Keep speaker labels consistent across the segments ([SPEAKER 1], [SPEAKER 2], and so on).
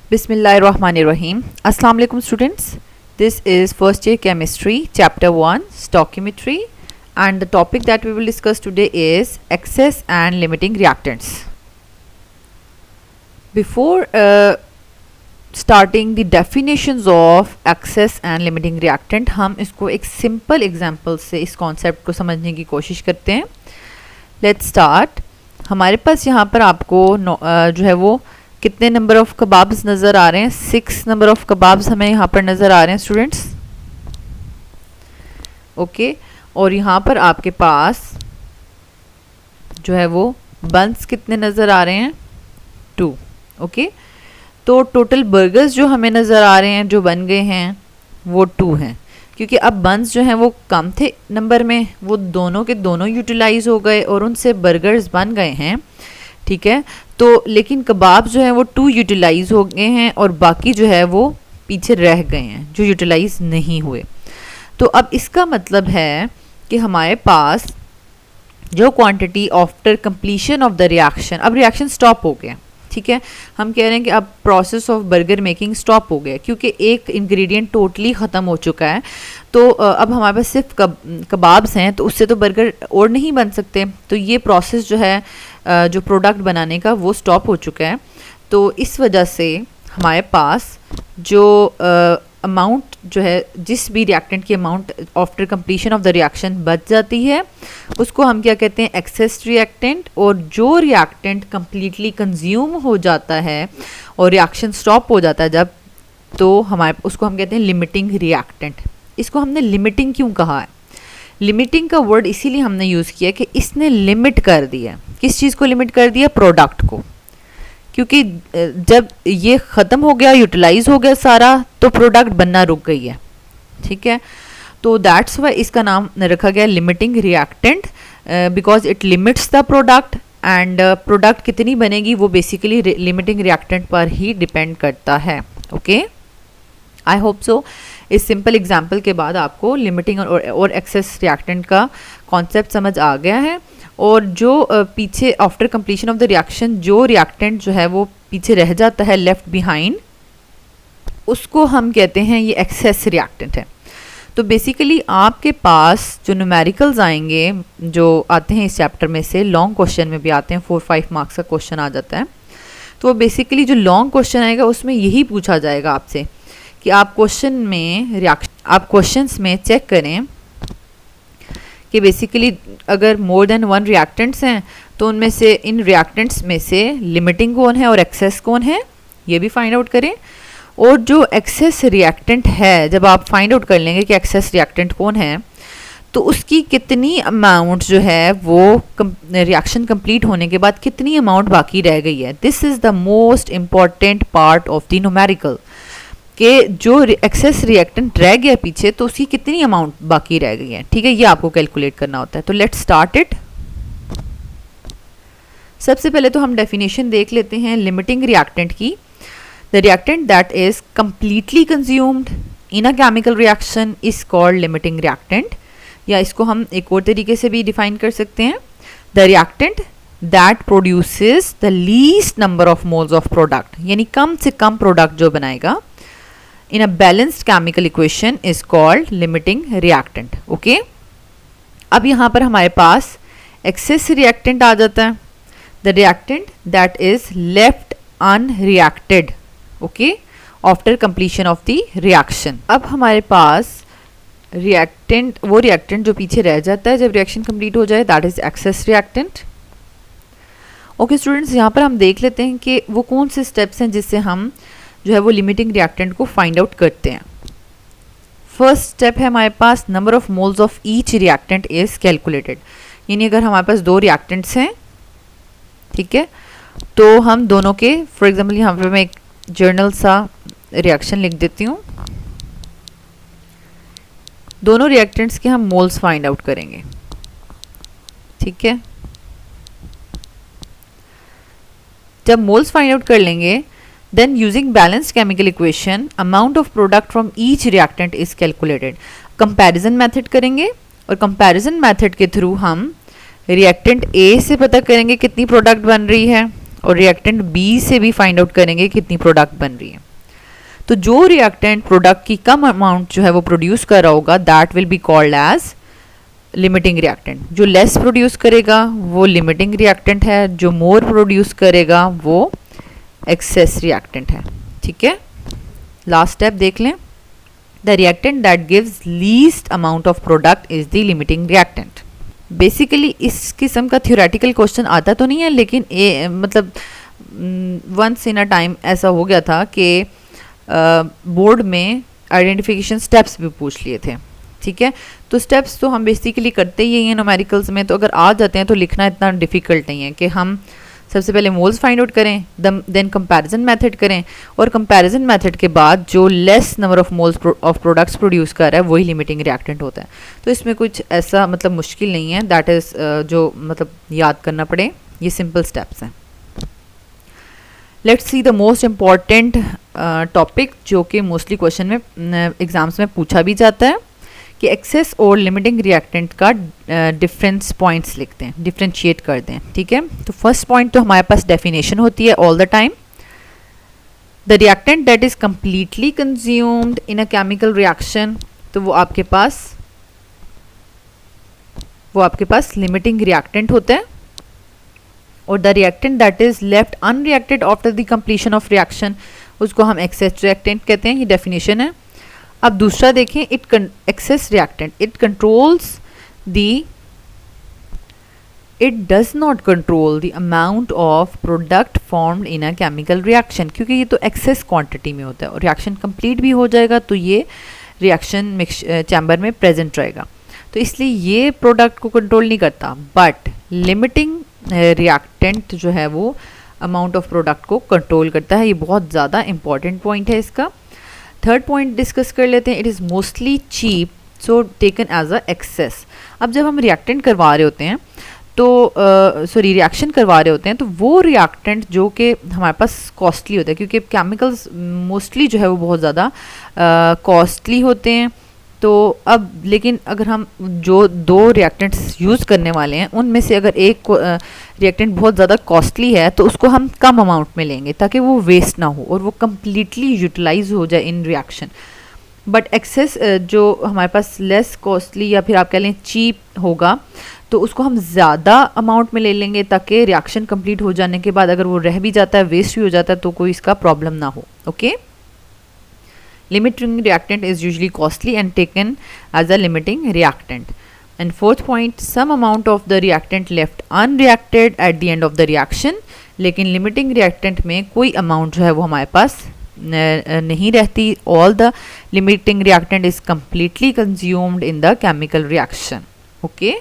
[SPEAKER 1] Bismillahirrahmanirrahim. Assalamu alaikum students. This is first year chemistry chapter 1 stoichiometry and the topic that we will discuss today is excess and limiting reactants. Before starting the definitions of excess and limiting reactant, हम इसको एक simple example से इस concept को समझने की कोशिश करते हैं. Let's start. हमारे पास यहाँ पर आपको जो है वो कितने नंबर ऑफ कबाब्स नज़र आ रहे हैं? 6 नंबर ऑफ कबाब्स हमें यहाँ पर नज़र आ रहे हैं स्टूडेंट्स. ओके, और यहाँ पर आपके पास जो है वो बंस कितने नज़र आ रहे हैं? 2. ओके, तो टोटल बर्गर्स जो हमें नज़र आ रहे हैं जो बन गए हैं वो 2 हैं, क्योंकि अब बंस जो हैं वो कम थे नंबर में, वो दोनों के दोनों यूटिलाइज हो गए और उनसे बर्गर्स बन गए हैं. ठीक है, तो लेकिन कबाब जो है वो 2 यूटिलाइज हो गए हैं और बाकी जो है वो पीछे रह गए हैं जो यूटिलाइज नहीं हुए. तो अब इसका मतलब है कि हमारे पास जो quantity after completion of the reaction, अब रिएक्शन स्टॉप हो गया. ठीक है, हम कह रहे हैं कि अब process of burger making stop हो गया क्योंकि एक इंग्रेडिएंट टोटली ख़त्म हो चुका है. तो अब हमारे पास सिर्फ कबाब्स हैं, तो उससे तो बर्गर और नहीं बन सकते. तो ये प्रोसेस जो है जो प्रोडक्ट बनाने का वो स्टॉप हो चुका है. तो इस वजह से हमारे पास जो अमाउंट जो है, जिस भी रिएक्टेंट की amount after completion of the reaction बच जाती है उसको हम क्या कहते हैं? Excess reactant. और जो रिएक्टेंट कंप्लीटली कंज्यूम हो जाता है और रिएक्शन स्टॉप हो जाता है जब, तो हमारे उसको हम कहते हैं लिमिटिंग रिएक्टेंट. इसको हमने लिमिटिंग क्यों कहा है? लिमिटिंग का वर्ड इसीलिए हमने यूज़ किया कि इसने लिमिट कर दिया. किस चीज़ को लिमिट कर दिया? प्रोडक्ट को. क्योंकि जब ये ख़त्म हो गया, यूटिलाइज हो गया सारा, तो प्रोडक्ट बनना रुक गई है. ठीक है, तो दैट्स वाई इसका नाम रखा गया limiting reactant, because it limits the product. And product कितनी बनेगी वो बेसिकली लिमिटिंग रिएक्टेंट पर ही डिपेंड करता है. ओके, आई होप सो इस सिंपल एग्जाम्पल के बाद आपको लिमिटिंग और एक्सेस रिएक्टेंट का कॉन्सेप्ट समझ आ गया है. और जो पीछे after completion of the reaction जो रिएक्टेंट जो है वो पीछे रह जाता है लेफ्ट बिहाइंड, उसको हम कहते हैं ये एक्सेस रिएक्टेंट है. तो बेसिकली आपके पास जो न्यूमेरिकल्स आएंगे जो आते हैं इस चैप्टर में से, लॉन्ग क्वेश्चन में भी आते हैं, 4-5 मार्क्स का क्वेश्चन आ जाता है. तो बेसिकली जो लॉन्ग क्वेश्चन आएगा उसमें यही पूछा जाएगा आपसे कि आप क्वेश्चंस में चेक करें कि बेसिकली अगर मोर देन 1 रिएक्टेंट्स हैं तो उनमें से इन रिएक्टेंट्स में से लिमिटिंग कौन है और एक्सेस कौन है, ये भी फाइंड आउट करें. और जो एक्सेस रिएक्टेंट है, जब आप फाइंड आउट कर लेंगे कि एक्सेस रिएक्टेंट कौन है, तो उसकी कितनी अमाउंट जो है वो रिएक्शन कंप्लीट होने के बाद कितनी अमाउंट बाकी रह गई है. This is the most important part of the numerical, कि जो एक्सेस रिएक्टेंट रह गया पीछे तो उसकी कितनी अमाउंट बाकी रह गई है. ठीक है, ये आपको कैलकुलेट करना होता है. तो लेट्स स्टार्ट इट. सबसे पहले तो हम डेफिनेशन देख लेते हैं लिमिटिंग रिएक्टेंट की. The reactant that is completely consumed in a chemical reaction is called limiting reactant, या इसको हम एक और तरीके से भी डिफाइन कर सकते हैं, the reactant that produces the least number of moles of product, यानी कम से कम प्रोडक्ट जो बनाएगा in a balanced chemical equation is called limiting reactant. okay, अब यहाँ पर हमारे पास excess reactant आ जाता है, the reactant that is left unreacted, okay, after completion of the reaction. अब हमारे पास reactant, वो reactant जो पीछे रह जाता है जब reaction complete हो जाए, that is excess reactant. okay students, यहाँ पर हम देख लेते हैं कि वो कौन से steps हैं जिससे हम जो है वो लिमिटिंग रिएक्टेंट को फाइंड आउट करते हैं. फर्स्ट स्टेप है हमारे पास number of moles of each reactant is calculated, यानी अगर हमारे पास 2 रिएक्टेंट्स हैं, ठीक है, तो हम दोनों के, फॉर एग्जांपल यहाँ पर मैं एक जर्नल सा रिएक्शन लिख देती हूँ. दोनों रिएक्टेंट्स के हम मोल्स फाइंड आउट करेंगे. ठीक है, जब मोल्स फाइंड आउट कर लेंगे, then using balanced chemical equation amount of product from each reactant is calculated. comparison method करेंगे और comparison method के थ्रू हम reactant A से पता करेंगे कितनी प्रोडक्ट बन रही है और रिएक्टेंट बी से भी फाइंड आउट करेंगे कितनी प्रोडक्ट बन रही है। तो जो रिएक्टेंट प्रोडक्ट की कम अमाउंट जो है वो प्रोड्यूस कर रहा होगा that will be called as limiting reactant. जो लेस प्रोड्यूस करेगा वो लिमिटिंग रिएक्टेंट है, जो मोर प्रोड्यूस करेगा वो एक्सेस रिएक्टेंट है। ठीक है, लास्ट स्टेप देख लें। The reactant that gives least amount of product is the limiting reactant. Basically इस किस्म का थ्योरेटिकल क्वेश्चन आता तो नहीं है, लेकिन मतलब वंस इन अ टाइम ऐसा हो गया था कि बोर्ड में आइडेंटिफिकेशन स्टेप्स भी पूछ लिए थे। ठीक है, तो स्टेप्स तो हम बेसिकली करते ही हैं न्यूमेरिकल्स में, तो अगर आ जाते हैं तो लिखना इतना डिफ़िकल्ट नहीं है कि हम सबसे पहले मोल्स फाइंड आउट करें, देन कंपैरिजन मेथड करें, और कंपैरिजन मेथड के बाद जो less number of moles of products produce कर रहा है वही लिमिटिंग रिएक्टेंट होता है। तो इसमें कुछ ऐसा मतलब मुश्किल नहीं है, दैट इज़ जो मतलब याद करना पड़े, ये सिंपल स्टेप्स हैं। Let's see the most important topic जो कि मोस्टली क्वेश्चन में एग्जाम्स में पूछा भी जाता है कि एक्सेस और लिमिटिंग रिएक्टेंट का डिफरेंस पॉइंट्स लिखते हैं, डिफ्रेंशिएट कर दें। ठीक है, तो फर्स्ट पॉइंट तो हमारे पास डेफिनेशन होती है all the time, the reactant that is completely consumed in a chemical reaction, तो वो आपके पास लिमिटिंग रिएक्टेंट होता है। और the reactant that is left unreacted after the completion of reaction, उसको हम एक्सेस रिएक्टेंट कहते हैं। ये डेफिनेशन है। अब दूसरा देखें, excess reactant it does not control the amount of product formed in a chemical reaction, क्योंकि ये तो एक्सेस क्वांटिटी में होता है और रिएक्शन कंप्लीट भी हो जाएगा तो ये रिएक्शन चैम्बर में प्रेजेंट रहेगा, तो इसलिए ये प्रोडक्ट को कंट्रोल नहीं करता। बट लिमिटिंग रिएक्टेंट जो है वो अमाउंट ऑफ प्रोडक्ट को कंट्रोल करता है। ये बहुत ज़्यादा इंपॉर्टेंट पॉइंट है इसका। थर्ड पॉइंट डिस्कस कर लेते हैं, it is mostly cheap so taken as a excess. अब जब हम रिएक्टेंट करवा रहे होते हैं तो रिएक्शन करवा रहे होते हैं तो वो रिएक्टेंट जो कि हमारे पास कॉस्टली होता है, क्योंकि केमिकल्स मोस्टली जो है वो बहुत ज़्यादा कॉस्टली होते हैं। तो अब लेकिन अगर हम जो दो रिएक्टेंट्स यूज़ करने वाले हैं उनमें से अगर एक रिएक्टेंट बहुत ज़्यादा कॉस्टली है तो उसको हम कम अमाउंट में लेंगे ताकि वो वेस्ट ना हो और वो कम्प्लीटली यूटिलाइज हो जाए इन रिएक्शन। बट एक्सेस जो हमारे पास लेस कॉस्टली या फिर आप कह लें चीप होगा तो उसको हम ज़्यादा अमाउंट में ले लेंगे ताकि रिएक्शन कंप्लीट हो जाने के बाद अगर वो रह भी जाता है, वेस्ट भी हो जाता है, तो कोई इसका प्रॉब्लम ना हो। Okay, limiting reactant is usually costly and taken as a limiting reactant. And fourth point, some amount of the reactant left unreacted at the end of the reaction, लेकिन limiting reactant में कोई amount जो है वो हमारे पास नहीं रहती। All the limiting reactant is completely consumed in the chemical reaction. Okay,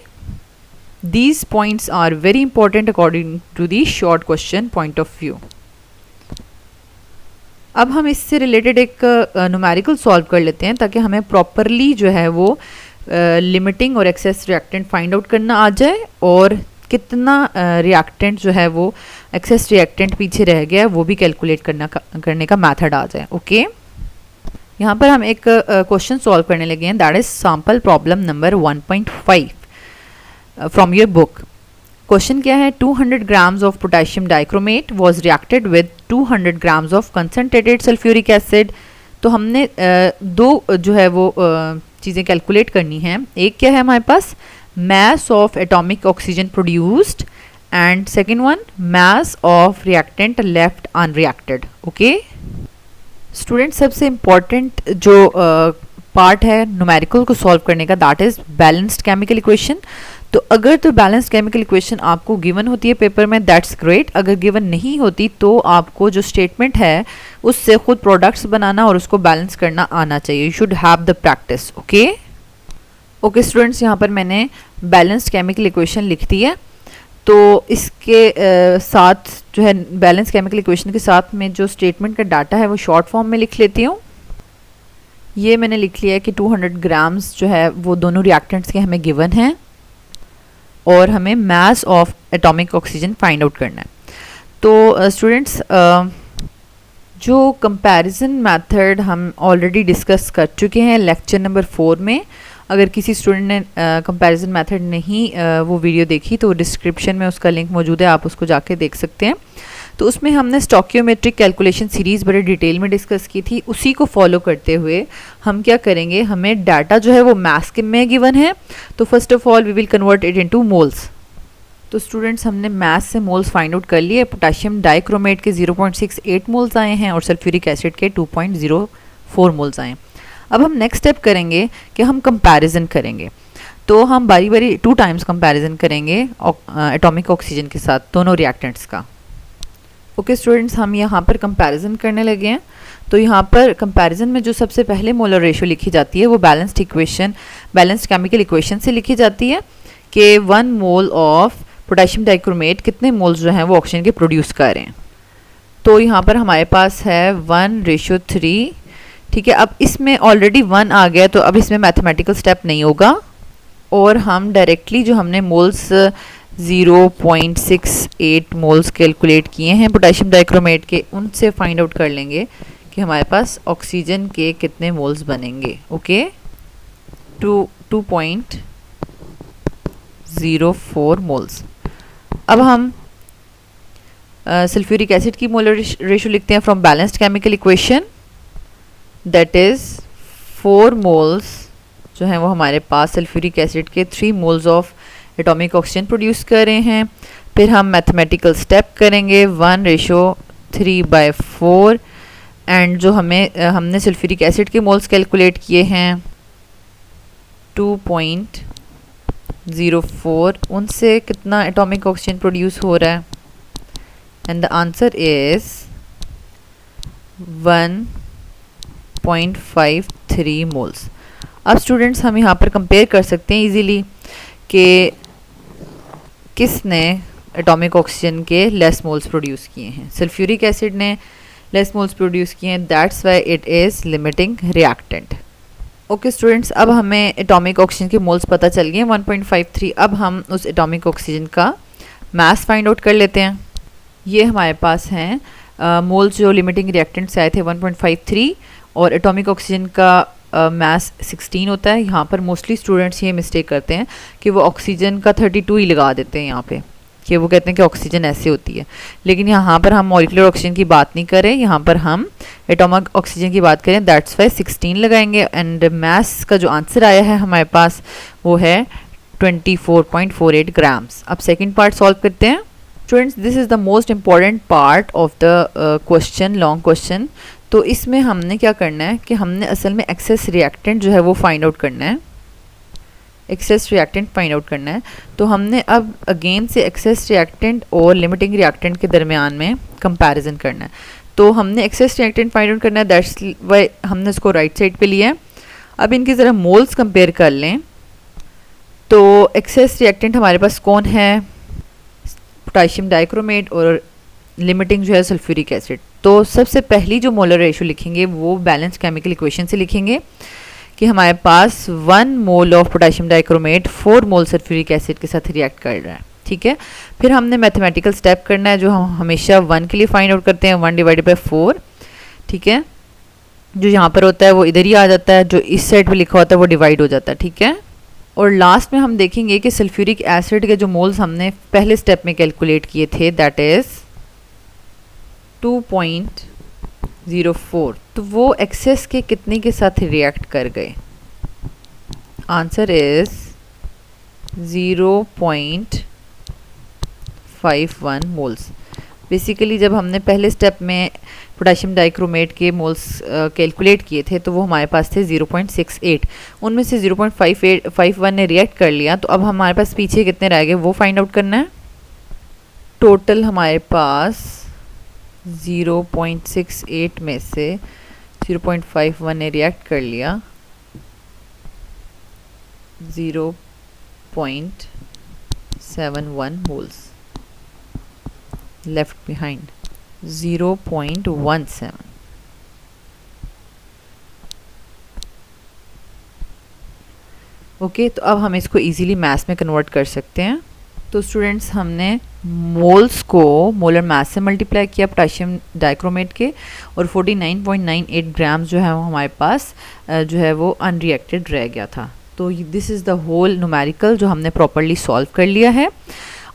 [SPEAKER 1] these points are very important according to the short question point of view. अब हम इससे रिलेटेड एक न्यूमेरिकल सॉल्व कर लेते हैं ताकि हमें प्रॉपरली जो है वो लिमिटिंग और एक्सेस रिएक्टेंट फाइंड आउट करना आ जाए और कितना रिएक्टेंट जो है वो एक्सेस रिएक्टेंट पीछे रह गया है वो भी कैलकुलेट करने का मेथड आ जाए। ओके, यहाँ पर हम एक क्वेश्चन सॉल्व करने लगे हैं, that is sample problem number 1.5 from your book. Question क्या है, 200 grams of potassium dichromate was reacted with 200 grams of concentrated sulfuric acid। तो हमने दो जो है वो चीज़ें कैलकुलेट करनी हैं। एक क्या है हमारे पास, mass of atomic oxygen produced, and second one mass of reactant left unreacted। Okay student, सबसे इम्पॉर्टेंट जो पार्ट है न्यूमेरिकल को सॉल्व करने का that is balanced chemical equation. तो अगर तो बैलेंस केमिकल इक्वेशन आपको गिवन होती है पेपर में दैट्स ग्रेट, अगर गिवन नहीं होती तो आपको जो स्टेटमेंट है उससे खुद प्रोडक्ट्स बनाना और उसको बैलेंस करना आना चाहिए। You should have the practice. Okay students, यहाँ पर मैंने बैलेंस्ड केमिकल इक्वेशन लिख दी है। तो इसके साथ जो है बैलेंस केमिकल इक्वेशन के साथ में जो स्टेटमेंट का डाटा है वो शॉर्ट फॉर्म में लिख लेती हूँ। ये मैंने लिख लिया है कि 200 ग्राम्स जो है वो दोनों रिएक्टेंट्स के हमें गिवन हैं और हमें mass of atomic oxygen find out करना है। तो स्टूडेंट्स जो कंपैरिजन मेथड हम ऑलरेडी डिस्कस कर चुके हैं लेक्चर नंबर 4 में। अगर किसी स्टूडेंट ने कंपैरिजन मेथड नहीं वो वीडियो देखी तो डिस्क्रिप्शन में उसका लिंक मौजूद है, आप उसको जाके देख सकते हैं। तो उसमें हमने स्टोकियोमेट्रिक कैलकुलेशन सीरीज़ बड़े डिटेल में डिस्कस की थी। उसी को फॉलो करते हुए हम क्या करेंगे, हमें डाटा जो है वो मास में गिवन है, तो first of all we will convert it into moles. तो स्टूडेंट्स हमने मास से मोल्स फाइंड आउट कर लिए। पोटेशियम डाइक्रोमेट के 0.68 मोल्स आए हैं और सल्फ्यूरिक एसिड के 2.04 मोल्स आए हैं। अब हम नेक्स्ट स्टेप करेंगे कि हम कंपैरिजन करेंगे। तो हम बारी बारी 2 टाइम्स कंपैरिजन करेंगे एटॉमिक ऑक्सीजन के साथ दोनों रिएक्टेंट्स का। ओके स्टूडेंट्स, हम यहाँ पर कंपैरिजन करने लगे हैं। तो यहाँ पर कंपैरिजन में जो सबसे पहले मोलर रेशियो लिखी जाती है वो बैलेंस्ड केमिकल इक्वेशन से लिखी जाती है कि 1 मोल ऑफ पोटेशियम डाइक्रोमेट कितने मोल्स जो हैं वो ऑक्सीजन के प्रोड्यूस कर रहे हैं। तो यहाँ पर हमारे पास है 1:3। ठीक है, अब इसमें ऑलरेडी 1 आ गया, तो अब इसमें मैथमेटिकल स्टेप नहीं होगा और हम डायरेक्टली जो हमने मोल्स 0.68 मोल्स कैलकुलेट किए हैं पोटेशियम डाइक्रोमेट के, उनसे फाइंड आउट कर लेंगे कि हमारे पास ऑक्सीजन के कितने मोल्स बनेंगे। Okay, 2.04 moles. अब हम सल्फ्यूरिक एसिड की मोलर रेशियो लिखते हैं from balanced chemical equation, that is 4 moles जो हैं वो हमारे पास सल्फ्यूरिक एसिड के 3 moles of atomic oxygen produce कर रहे हैं। फिर हम मैथमेटिकल स्टेप करेंगे 1:3/4 एंड जो हमने सल्फ्यूरिक एसिड के मोल्स कैलकुलेट किए हैं 2.04, उनसे कितना एटॉमिक ऑक्सीजन प्रोड्यूस हो रहा है, and the answer is 1.53 moles. अब स्टूडेंट्स हम यहाँ पर कंपेयर कर सकते हैं इजीली कि किसने एटॉमिक ऑक्सीजन के लेस मोल्स प्रोड्यूस किए हैं। सल्फ्यूरिक एसिड ने लेस मोल्स प्रोड्यूस किए हैं, that's why it is limiting reactant. Okay students, अब हमें एटॉमिक ऑक्सीजन के मोल्स पता चल गए 1.53। अब हम उस एटॉमिक ऑक्सीजन का मास फाइंड आउट कर लेते हैं। ये हमारे पास हैं मोल्स जो लिमिटिंग रिएक्टेंट से आए थे 1.53 और एटॉमिक ऑक्सीजन का मास 16 होता है। यहाँ पर मोस्टली स्टूडेंट्स ये मिस्टेक करते हैं कि वो ऑक्सीजन का 32 ही लगा देते हैं यहाँ पे, कि वो कहते हैं कि ऑक्सीजन ऐसे होती है, लेकिन यहाँ पर हम मॉलिक्यूलर ऑक्सीजन की बात नहीं करें, यहाँ पर हम एटॉमिक ऑक्सीजन की बात करें, दैट्स वाई 16 लगाएंगे एंड मास का जो आंसर आया है हमारे पास वो है 24.48 ग्राम्स। अब सेकेंड पार्ट सॉल्व करते हैं। Students, this is the most important part of the question, long question. तो इसमें हमने क्या करना है कि हमने असल में एक्सेस रिएक्टेंट जो है वो फाइंड आउट करना है, एक्सेस रिएक्टेंट फाइंड आउट करना है। तो हमने अब अगेन से एक्सेस रिएक्टेंट और लिमिटिंग रिएक्टेंट के दरमियान में कंपैरिजन करना है। तो हमने एक्सेस रिएक्टेंट फाइंड आउट करना है, दैट्स वाई हमने इसको राइट साइड पे लिया है। अब इनकी ज़रा मोल्स कंपेयर कर लें। तो एक्सेस रिएक्टेंट हमारे पास कौन है, पोटेशियम डाइक्रोमेट और लिमिटिंग जो है सल्फ्यूरिक एसिड। तो सबसे पहली जो मोलर रेशियो लिखेंगे वो बैलेंस केमिकल इक्वेशन से लिखेंगे कि हमारे पास 1 mole of potassium dichromate 4 mole sulphuric acid के साथ रिएक्ट कर रहा है। ठीक है, फिर हमने मैथमेटिकल स्टेप करना है जो हम हमेशा 1 के लिए फाइंड आउट करते हैं, 1/4। ठीक है, जो यहाँ पर होता है वो इधर ही आ जाता है, जो इस साइड पे लिखा होता है वो डिवाइड हो जाता है। ठीक है, और लास्ट में हम देखेंगे कि सल्फ्यूरिक एसिड के जो मोल्स हमने पहले स्टेप में कैलकुलेट किए थे दैट इज़ 2.04, तो वो एक्सेस के कितने के साथ रिएक्ट कर गए। Answer is 0.51 moles. बेसिकली जब हमने पहले स्टेप में पोटेशियम डाइक्रोमेट के मोल्स कैलकुलेट किए थे तो वो हमारे पास थे 0.68, उनमें से 0.51 ने रिएक्ट कर लिया। तो अब हमारे पास पीछे कितने रह गए वो फाइंड आउट करना है। टोटल हमारे पास 0.68 में से 0.51 ने रिएक्ट कर लिया, 0.71 मोल्स लेफ्ट बिहाइंड, 0.17। ओके, तो अब हम इसको इजीली मास में कन्वर्ट कर सकते हैं। तो स्टूडेंट्स, हमने मोल्स को मोलर मास से मल्टीप्लाई किया पोटेशियम डाइक्रोमेट के, और 49.98 ग्राम्स जो है वो हमारे पास जो है वो अनरिएक्टेड रह गया था। तो this is the whole numerical जो हमने प्रॉपरली सॉल्व कर लिया है।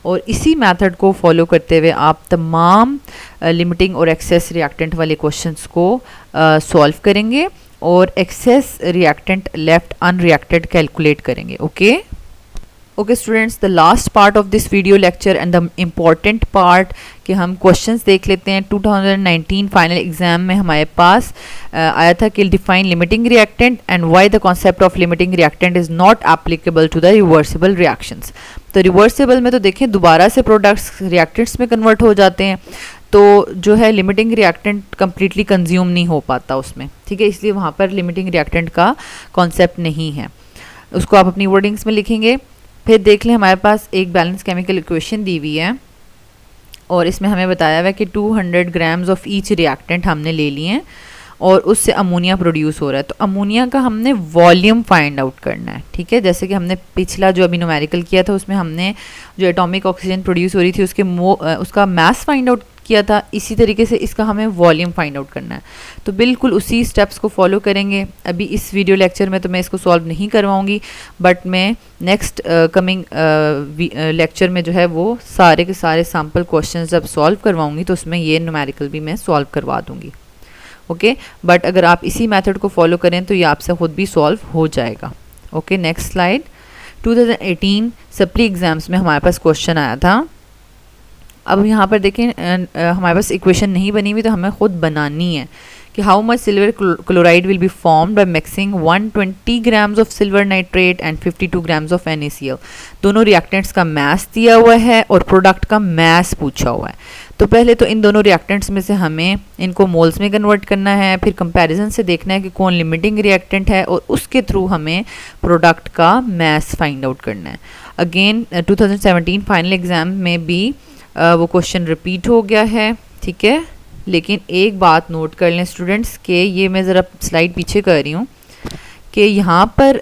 [SPEAKER 1] और इसी मेथड को फॉलो करते हुए आप तमाम लिमिटिंग और एक्सेस रिएक्टेंट वाले क्वेश्चंस को सॉल्व करेंगे और excess reactant left unreacted calculate करेंगे. Okay students, the last part of this video lecture and the important part कि हम क्वेश्चंस देख लेते हैं. 2019 फाइनल एग्जाम में हमारे पास आया था कि define limiting reactant and why the concept of limiting reactant is not applicable to the reversible reactions. तो रिवर्सिबल में तो देखें दोबारा से प्रोडक्ट्स रिएक्टेंट्स में कन्वर्ट हो जाते हैं, तो जो है लिमिटिंग रिएक्टेंट कम्प्लीटली कंज्यूम नहीं हो पाता उसमें. ठीक है, इसलिए वहाँ पर लिमिटिंग रिएक्टेंट का कॉन्सेप्ट नहीं है. उसको आप अपनी वर्डिंग्स में लिखेंगे. फिर देख लें, हमारे पास एक बैलेंस केमिकल इक्वेशन दी हुई है और इसमें हमें बताया हुआ है कि 200 ग्राम्स ऑफ ईच रिएक्टेंट हमने ले लिए हैं और उससे अमोनिया प्रोड्यूस हो रहा है. तो अमोनिया का हमने वॉल्यूम फाइंड आउट करना है. ठीक है, जैसे कि हमने पिछला जो अभी न्यूमेरिकल किया था उसमें हमने जो एटॉमिक ऑक्सीजन प्रोड्यूस हो रही थी उसका मास फाइंड आउट किया था. इसी तरीके से इसका हमें वॉल्यूम फाइंड आउट करना है. तो बिल्कुल उसी स्टेप्स को फॉलो करेंगे. अभी इस वीडियो लेक्चर में तो मैं इसको सॉल्व नहीं करवाऊंगी, बट मैं नेक्स्ट कमिंग लेक्चर में जो है वो सारे के सारे सैम्पल क्वेश्चन जब सॉल्व करवाऊंगी तो उसमें ये न्यूमेरिकल भी मैं सॉल्व करवा दूंगी. ओके, बट अगर आप इसी मेथड को फॉलो करें तो ये आपसे खुद भी सॉल्व हो जाएगा. Okay, next slide. 2018 supply exams में हमारे पास क्वेश्चन आया था. अब यहाँ पर देखें हमारे पास इक्वेशन नहीं बनी हुई तो हमें खुद बनानी है कि how much silver chloride will be formed by mixing 120 grams of silver nitrate and 52 grams of NaCl. दोनों रिएक्टेंट्स का मास दिया हुआ है और प्रोडक्ट का मास पूछा हुआ है. तो पहले तो इन दोनों रिएक्टेंट्स में से हमें इनको मोल्स में कन्वर्ट करना है, फिर कंपैरिजन से देखना है कि कौन लिमिटिंग रिएक्टेंट है और उसके थ्रू हमें प्रोडक्ट का मास फाइंड आउट करना है. अगेन 2017 फाइनल एग्जाम में भी वो क्वेश्चन रिपीट हो गया है. ठीक है, लेकिन एक बात नोट कर लें स्टूडेंट्स के ये मैं ज़रा स्लाइड पीछे कर रही हूँ कि यहाँ पर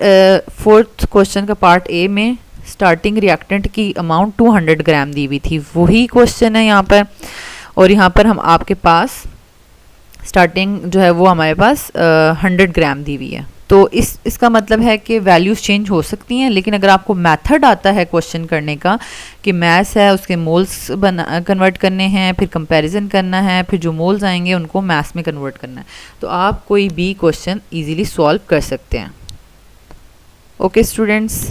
[SPEAKER 1] फोर्थ क्वेश्चन का पार्ट ए में स्टार्टिंग रिएक्टेंट की अमाउंट 200 ग्राम दी हुई थी, वही क्वेश्चन है यहाँ पर. और यहाँ पर हम आपके पास स्टार्टिंग जो है वो हमारे पास 100 ग्राम दी हुई है. तो इसका मतलब है कि वैल्यूज़ चेंज हो सकती हैं, लेकिन अगर आपको मेथड आता है क्वेश्चन करने का कि मैथ्स है उसके मोल्स कन्वर्ट करने हैं, फिर कंपैरिजन करना है, फिर जो मोल्स आएंगे उनको मैथ्स में कन्वर्ट करना है, तो आप कोई भी क्वेश्चन इजीली सॉल्व कर सकते हैं. Okay students,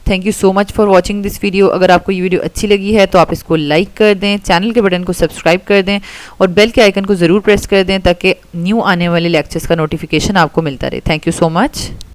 [SPEAKER 1] thank you so much for watching this video. अगर आपको ये वीडियो अच्छी लगी है तो आप इसको लाइक कर दें, चैनल के बटन को सब्सक्राइब कर दें और बेल के आइकन को ज़रूर प्रेस कर दें ताकि न्यू आने वाले लेक्चर्स का नोटिफिकेशन आपको मिलता रहे. Thank you so much.